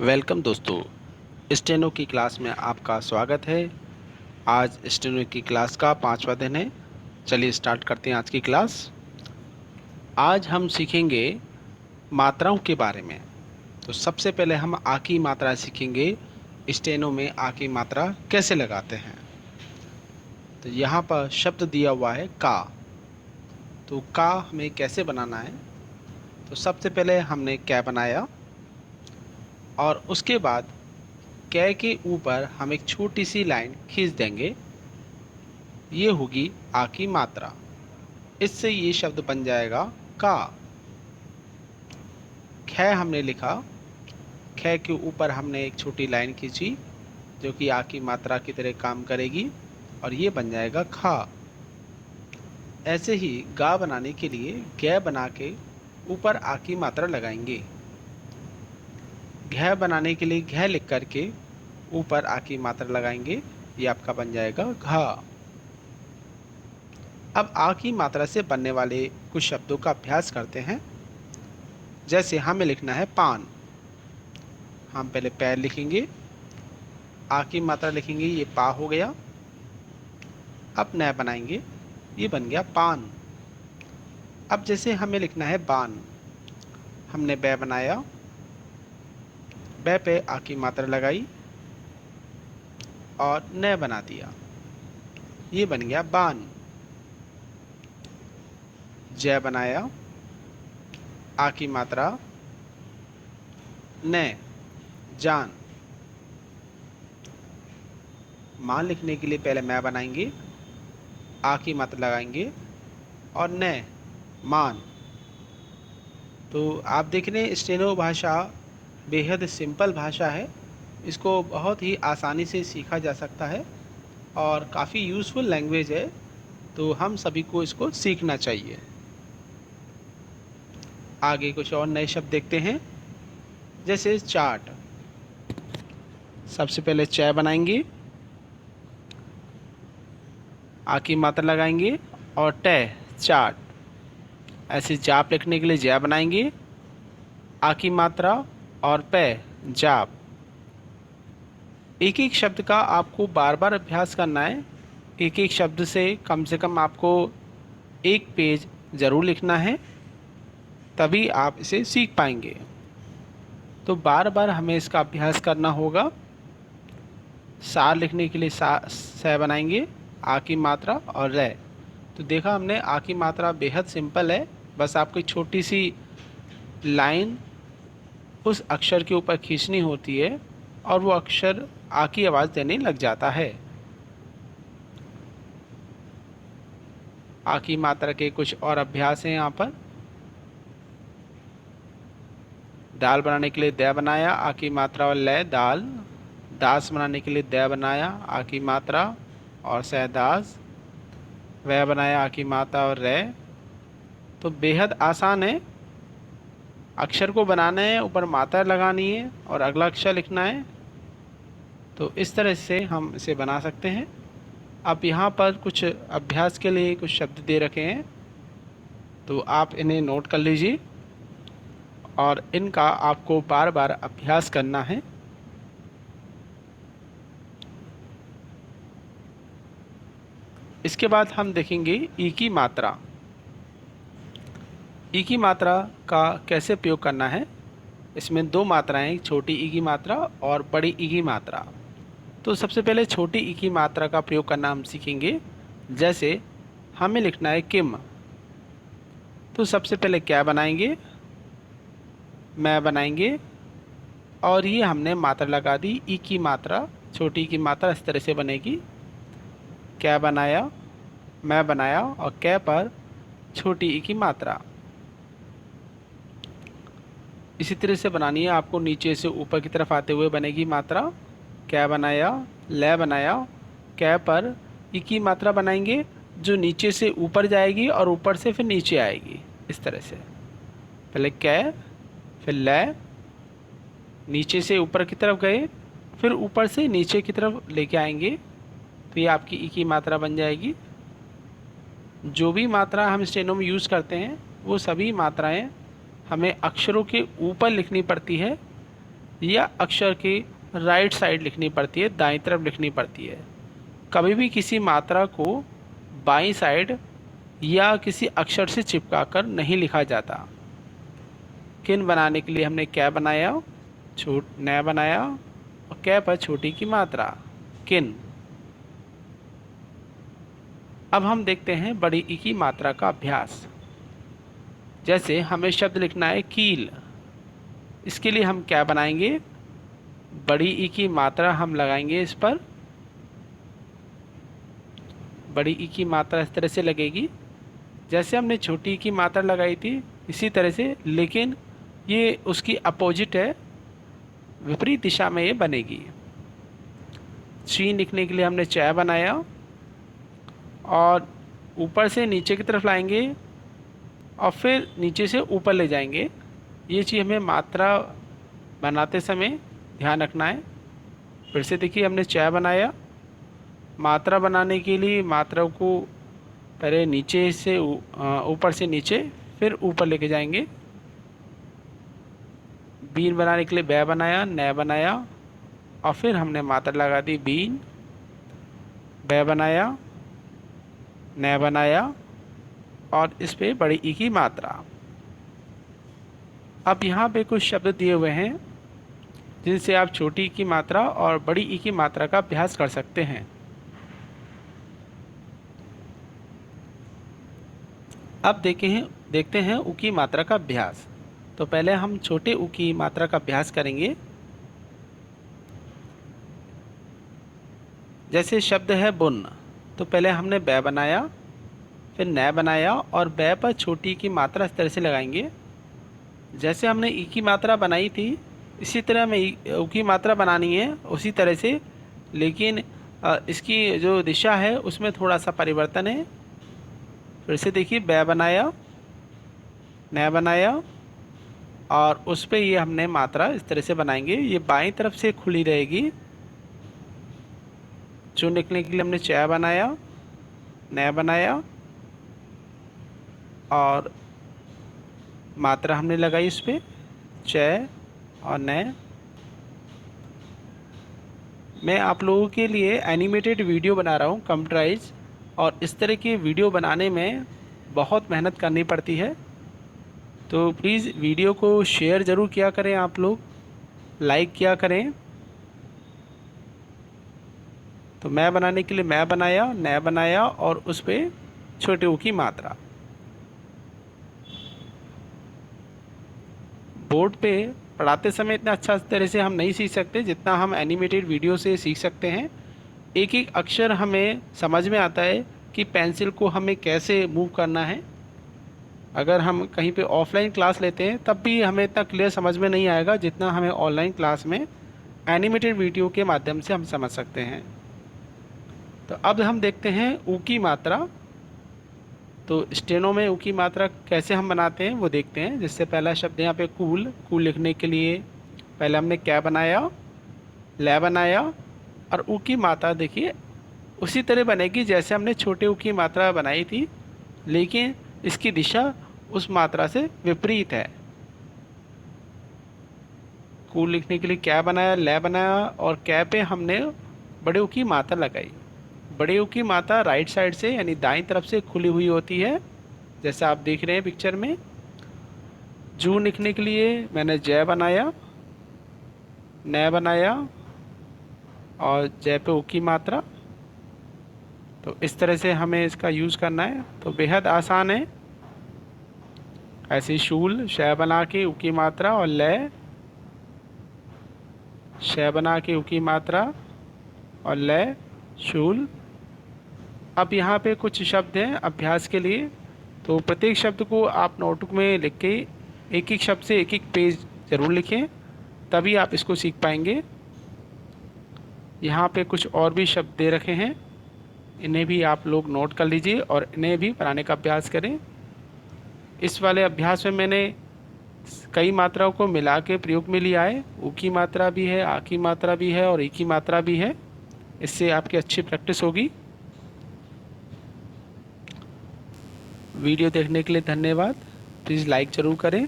Welcome दोस्तों, steno की class में आपका स्वागत है। आज स्टेनो की क्लास का 5वां दिन है। चलिए स्टार्ट करते हैं आज की क्लास। आज हम सीखेंगे मात्राओं के बारे में। तो सबसे पहले हम आ की मात्रा सीखेंगे। स्टेनो में आ की मात्रा कैसे लगाते हैं। तो यहाँ पर शब्द दिया हुआ है का। तो का हमें कैसे बनाना है। तो सबसे पहले हमने कै बनाया और उसके बाद कै के ऊपर हम एक छोटी सी लाइन खींच देंगे। ये होगी आ की मात्रा। इससे ये शब्द बन जाएगा का। ख हमने लिखा, ख के ऊपर हमने एक छोटी लाइन खींची जो कि आ की मात्रा की तरह काम करेगी और ये बन जाएगा खा। ऐसे ही गा बनाने के लिए गै बना के ऊपर आ की मात्रा लगाएंगे। घ बनाने के लिए घ लिख करके ऊपर आ की मात्रा लगाएंगे। ये आपका बन जाएगा घा। अब आ की मात्रा से बनने वाले कुछ शब्दों का अभ्यास करते हैं। जैसे हमें लिखना है पान। हम पहले पैर लिखेंगे, आ की मात्रा लिखेंगे, ये पा हो गया। अब न बनाएंगे, ये बन गया पान। अब जैसे हमें लिखना है बान, हमने बै बनाया, बै पे आ की मात्रा लगाई और न बना दिया, ये बन गया बान। जय बनाया, आ की मात्रा, न, जान। मान लिखने के लिए पहले मैं बनाएंगे, आ की मात्रा लगाएंगे और न, मान। तो आप देख रहे हैं स्टेनो भाषा बेहद सिंपल भाषा है। इसको बहुत ही आसानी से सीखा जा सकता है और काफ़ी यूज़फुल लैंग्वेज है। तो हम सभी को इसको सीखना चाहिए। आगे कुछ और नए शब्द देखते हैं। जैसे चाट। सबसे पहले च बनाएंगे, आ की मात्रा लगाएंगे और ट, चाट। ऐसे जाप लिखने के लिए जय बनाएंगे, आ की मात्रा और पे, जाप। एक एक शब्द का आपको बार बार अभ्यास करना है। एक एक शब्द से कम आपको एक पेज ज़रूर लिखना है, तभी आप इसे सीख पाएंगे। तो बार बार हमें इसका अभ्यास करना होगा। सार लिखने के लिए स बनाएंगे, आ की मात्रा और रे। तो देखा हमने आ की मात्रा बेहद सिंपल है। बस आपको छोटी सी लाइन उस अक्षर के ऊपर खींचनी होती है और वो अक्षर आ की आवाज़ देने लग जाता है। आ की मात्रा के कुछ और अभ्यास हैं यहाँ पर। दाल बनाने के लिए द बनाया, आ की मात्रा और लय, दाल। दास बनाने के लिए द बनाया, आ की मात्रा और सह, दास। वह बनाया, आ की मात्रा और रे। तो बेहद आसान है। अक्षर को बनाना है, ऊपर मात्रा लगानी है और अगला अक्षर लिखना है। तो इस तरह से हम इसे बना सकते हैं। अब यहाँ पर कुछ अभ्यास के लिए कुछ शब्द दे रखे हैं, तो आप इन्हें नोट कर लीजिए और इनका आपको बार बार अभ्यास करना है। इसके बाद हम देखेंगे ई की मात्रा। ई की मात्रा का कैसे प्रयोग करना है। इसमें दो मात्राएं, छोटी ई की मात्रा और बड़ी ई की मात्रा। तो सबसे पहले छोटी ई की मात्रा का प्रयोग करना हम सीखेंगे। जैसे हमें लिखना है किम। तो सबसे पहले क्या बनाएंगे, मैं बनाएंगे और ये हमने मात्रा लगा दी। ई की मात्रा, छोटी ई की मात्रा इस तरह से बनेगी। क्या बनाया, मैं बनाया और कै पर छोटी ई की मात्रा। इसी तरह से बनानी है आपको। नीचे से ऊपर की तरफ आते हुए बनेगी मात्रा। क्या बनाया, ले बनाया, कै पर ई की मात्रा बनाएंगे जो नीचे से ऊपर जाएगी और ऊपर से फिर नीचे आएगी। इस तरह से पहले कै, फिर ले, नीचे से ऊपर की तरफ गए, फिर ऊपर से नीचे की तरफ लेके आएंगे। तो ये आपकी ई की मात्रा बन जाएगी। जो भी मात्रा हम स्टेनो में यूज़ करते हैं वो सभी मात्राएं हमें अक्षरों के ऊपर लिखनी पड़ती है, या अक्षर की राइट साइड लिखनी पड़ती है, दाईं तरफ लिखनी पड़ती है। कभी भी किसी मात्रा को बाईं साइड या किसी अक्षर से चिपकाकर नहीं लिखा जाता। किन बनाने के लिए हमने क्या बनाया, नया बनाया, और कै पर छोटी की मात्रा, किन। अब हम देखते हैं बड़ी ई की मात्रा का अभ्यास। जैसे हमें शब्द लिखना है कील, इसके लिए हम क्या बनाएंगे, बड़ी ई की मात्रा हम लगाएंगे इस पर। बड़ी ई की मात्रा इस तरह से लगेगी जैसे हमने छोटी ई की मात्रा लगाई थी, इसी तरह से, लेकिन ये उसकी अपोजिट है, विपरीत दिशा में ये बनेगी। ची लिखने के लिए हमने च बनाया और ऊपर से नीचे की तरफ लाएंगे और फिर नीचे से ऊपर ले जाएंगे। ये चीज़ हमें मात्रा बनाते समय ध्यान रखना है। फिर से देखिए, हमने च बनाया, मात्रा बनाने के लिए मात्रा को पहले नीचे से ऊपर से नीचे, फिर ऊपर लेके जाएंगे। बीन बनाने के लिए बै बनाया, न बनाया और फिर हमने मात्रा लगा दी बीन, बै बनाया, न बनाया और इस पे बड़ी ई की मात्रा। अब यहाँ पे कुछ शब्द दिए हुए हैं जिनसे आप छोटी ई की मात्रा और बड़ी ई की मात्रा का अभ्यास कर सकते हैं। अब देखते हैं उ की मात्रा का अभ्यास। तो पहले हम छोटे उ की मात्रा का अभ्यास करेंगे। जैसे शब्द है बुन, तो पहले हमने बै बनाया, फिर न बनाया और बै पर छोटी की मात्रा इस तरह से लगाएंगे। जैसे हमने ई की मात्रा बनाई थी, इसी तरह हमें उ की मात्रा बनानी है उसी तरह से, लेकिन इसकी जो दिशा है उसमें थोड़ा सा परिवर्तन है। फिर से देखिए, बै बनाया, न बनाया और उस पर ये हमने मात्रा इस तरह से बनाएंगे। ये बाईं तरफ से खुली रहेगी। चुन लिखने के लिए हमने च बनाया, न बनाया और मात्रा हमने लगाई इस पर च और न। मैं आप लोगों के लिए एनिमेटेड वीडियो बना रहा हूँ कंप्यूटराइज, और इस तरह के वीडियो बनाने में बहुत मेहनत करनी पड़ती है। तो प्लीज़ वीडियो को शेयर ज़रूर किया करें, आप लोग लाइक किया करें। तो मैं बनाने के लिए मैं बनाया, न बनाया और उस पर छोटे ऊ की मात्रा। बोर्ड पे पढ़ाते समय इतना अच्छा तरह से हम नहीं सीख सकते जितना हम एनिमेटेड वीडियो से सीख सकते हैं। एक एक अक्षर हमें समझ में आता है कि पेंसिल को हमें कैसे मूव करना है। अगर हम कहीं पे ऑफलाइन क्लास लेते हैं तब भी हमें इतना क्लियर समझ में नहीं आएगा जितना हमें ऑनलाइन क्लास में एनिमेटेड वीडियो के माध्यम से हम समझ सकते हैं। तो अब हम देखते हैं ऊ की मात्रा। तो स्टेनो में ऊ की मात्रा कैसे हम बनाते हैं वो देखते हैं। जिससे पहला शब्द यहाँ पे कूल, कूल लिखने के लिए पहले हमने क्या बनाया, लै बनाया और ऊ की मात्रा देखिए उसी तरह बनेगी जैसे हमने छोटे ऊ की मात्रा बनाई थी, लेकिन इसकी दिशा उस मात्रा से विपरीत है। कूल लिखने के लिए क्या बनाया, लै बनाया और कै पे हमने बड़े ऊ की मात्रा लगाई। बड़े ऊ की मात्रा राइट साइड से यानी दाईं तरफ से खुली हुई होती है, जैसा आप देख रहे हैं पिक्चर में। जू लिखने के लिए मैंने जय बनाया, न बनाया और जय पे ऊ की मात्रा। तो इस तरह से हमें इसका यूज़ करना है, तो बेहद आसान है। ऐसे शूल शय बना के ऊ की मात्रा और लय, शय बना के ऊ की मात्रा और लय, शूल। अब यहाँ पे कुछ शब्द हैं अभ्यास के लिए, तो प्रत्येक शब्द को आप नोटबुक में लिख के एक एक शब्द से एक एक पेज ज़रूर लिखें, तभी आप इसको सीख पाएंगे। यहाँ पे कुछ और भी शब्द दे रखे हैं, इन्हें भी आप लोग नोट कर लीजिए और इन्हें भी बनाने का अभ्यास करें। इस वाले अभ्यास में मैंने कई मात्राओं को मिला के प्रयोग में लिया है। ऊ की मात्रा भी है, आ की मात्रा भी है और ई की मात्रा भी है। इससे आपकी अच्छी प्रैक्टिस होगी। वीडियो देखने के लिए धन्यवाद। प्लीज़ लाइक ज़रूर करें।